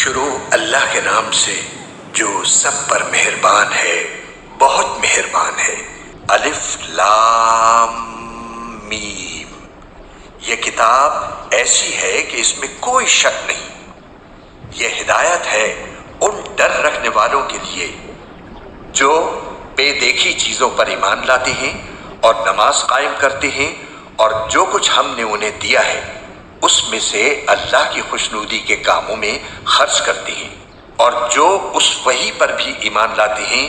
شروع اللہ کے نام سے جو سب پر مہربان ہے، بہت مہربان ہے۔ الف لام میم۔ یہ کتاب ایسی ہے کہ اس میں کوئی شک نہیں۔ یہ ہدایت ہے ان ڈر رکھنے والوں کے لیے جو بے دیکھی چیزوں پر ایمان لاتے ہیں اور نماز قائم کرتے ہیں، اور جو کچھ ہم نے انہیں دیا ہے اس میں سے اللہ کی خوشنودی کے کاموں میں خرچ کرتے ہیں، اور جو اس وحی پر بھی ایمان لاتے ہیں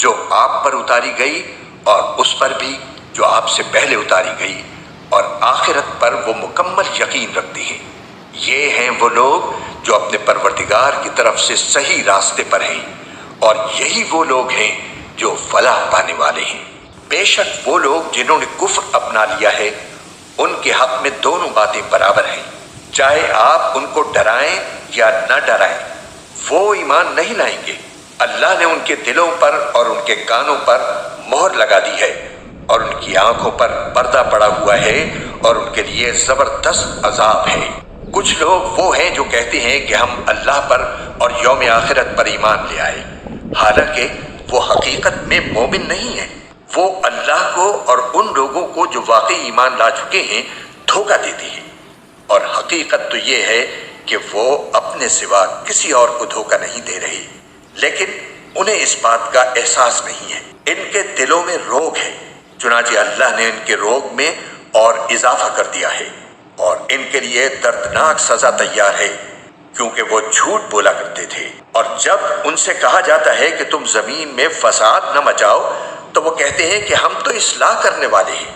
جو آپ پر اتاری گئی اور اس پر بھی جو آپ سے پہلے اتاری گئی، اور آخرت پر وہ مکمل یقین رکھتے ہیں۔ یہ ہیں وہ لوگ جو اپنے پروردگار کی طرف سے صحیح راستے پر ہیں، اور یہی وہ لوگ ہیں جو فلاح پانے والے ہیں۔ بے شک وہ لوگ جنہوں نے کفر اپنا لیا ہے ان کے حق میں دونوں باتیں برابر ہیں، چاہے آپ ان کو ڈرائیں یا نہ ڈرائیں، وہ ایمان نہیں لائیں گے۔ اللہ نے ان کے دلوں پر اور ان کے کانوں پر مہر لگا دی ہے، اور ان کی آنکھوں پر پردہ پڑا ہوا ہے، اور ان کے لیے زبردست عذاب ہے۔ کچھ لوگ وہ ہیں جو کہتے ہیں کہ ہم اللہ پر اور یوم آخرت پر ایمان لے آئے، حالانکہ وہ حقیقت میں مومن نہیں ہیں۔ وہ اللہ کو اور ان لوگوں کو جو واقعی ایمان لا چکے ہیں دھوکہ دیتے ہیں، اور حقیقت تو یہ ہے کہ وہ اپنے سوا کسی اور کو دھوکہ نہیں دے رہے، لیکن انہیں اس بات کا احساس نہیں ہے۔ ان کے دلوں میں روگ ہے، چنانچہ اللہ نے ان کے روگ میں اور اضافہ کر دیا ہے، اور ان کے لیے دردناک سزا تیار ہے، کیونکہ وہ جھوٹ بولا کرتے تھے۔ اور جب ان سے کہا جاتا ہے کہ تم زمین میں فساد نہ مچاؤ تو وہ کہتے ہیں کہ ہم تو اصلاح کرنے والے ہیں۔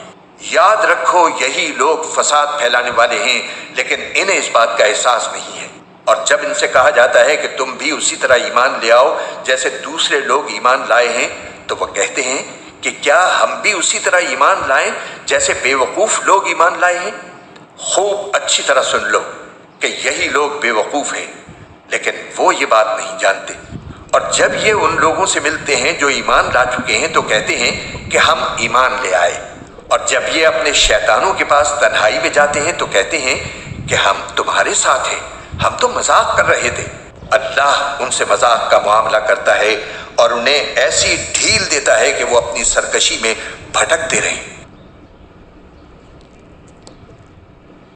یاد رکھو یہی لوگ فساد پھیلانے والے ہیں، لیکن انہیں اس بات کا احساس نہیں ہے۔ اور جب ان سے کہا جاتا ہے کہ تم بھی اسی طرح ایمان لے آؤ جیسے دوسرے لوگ ایمان لائے ہیں، تو وہ کہتے ہیں کہ کیا ہم بھی اسی طرح ایمان لائیں جیسے بے وقوف لوگ ایمان لائے ہیں؟ خوب اچھی طرح سن لو کہ یہی لوگ بے وقوف ہیں، لیکن وہ یہ بات نہیں جانتے۔ اور جب یہ ان لوگوں سے ملتے ہیں جو ایمان لا چکے ہیں تو کہتے ہیں کہ ہم ایمان لے آئے، اور جب یہ اپنے شیطانوں کے پاس تنہائی میں جاتے ہیں تو کہتے ہیں کہ ہم تمہارے ساتھ ہیں، ہم تو مذاق کر رہے تھے۔ اللہ ان سے مذاق کا معاملہ کرتا ہے اور انہیں ایسی ڈھیل دیتا ہے کہ وہ اپنی سرکشی میں بھٹکتے رہیں۔